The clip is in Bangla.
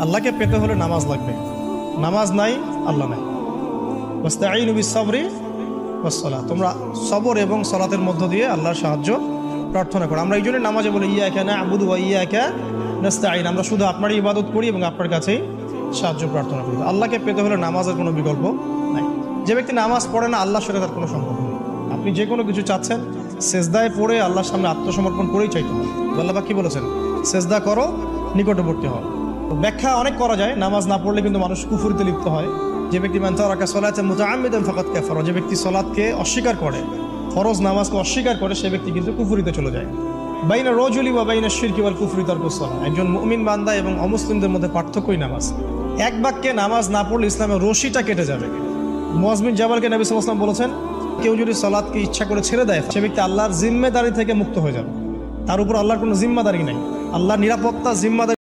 আল্লাহকে পেতে হলে নামাজ লাগবে, নামাজ নাই আল্লাহ নাই। ওয়াস্তাঈনু বিস-সাবরি ওয়াস-সালাহ, তোমরা সবর এবং সালাতের মধ্য দিয়ে আল্লাহর সাহায্য প্রার্থনা করো। আমরা এই জন্য নামাজে বলি ইয়্যাকা না'বুদু ওয়া ইয়্যাকা নাস্তাঈন, আমরা শুধু আপনারই ইবাদত করি এবং আপনার কাছেই সাহায্য প্রার্থনা করি। আল্লাহকে পেতে হলে নামাজের কোনো বিকল্প নাই। যে ব্যক্তি নামাজ পড়ে না আল্লাহর সাথে তার কোনো সম্পর্ক নেই। আপনি যে কোনো কিছু চাচ্ছেন সেজদায় পড়ে আল্লাহর সামনে আত্মসমর্পণ করেই চাইতে হবে। আল্লাহ পাক কি বলেছেন? সেজদা করো, নিকটবর্তী হও। ব্যাখ্যা অনেক করা যায়, নামাজ না পড়লে কিন্তু মানুষ কুফরিতে লিপ্ত হয়। যে ব্যক্তি মান তারাকা সালাতান মুতাআম্মিদান ফাকাদ কাফারা, যে ব্যক্তি সালাতকে অস্বীকার করে, ফরজ নামাজকে অস্বীকার করে, সে ব্যক্তি কিন্তু কুফরিতে চলে যায়। বাইনা রাজুলি ওয়া বাইনা শিরকি ওয়াল কুফরি তারকুস সালাহ, একজন মুমিন বান্দা এবং অমুসলিমদের মধ্যে পার্থক্যই নামাজ। এক বাক্যে নামাজ না পড়লে ইসলামের রশিটা কেটে যাবে। মুআয বিন জাবালকে নবী সাল্লাল্লাহু আলাইহি ওয়াসাল্লাম বলেছেন, কেউ যদি সালাতকে ইচ্ছা করে ছেড়ে দেয় সে ব্যক্তি আল্লাহর জিম্মেদারি থেকে মুক্ত হয়ে যাবে। তার উপর আল্লাহর কোনো জিম্মাদারি নাই, আল্লাহর নিরাপত্তা জিম্মাদারি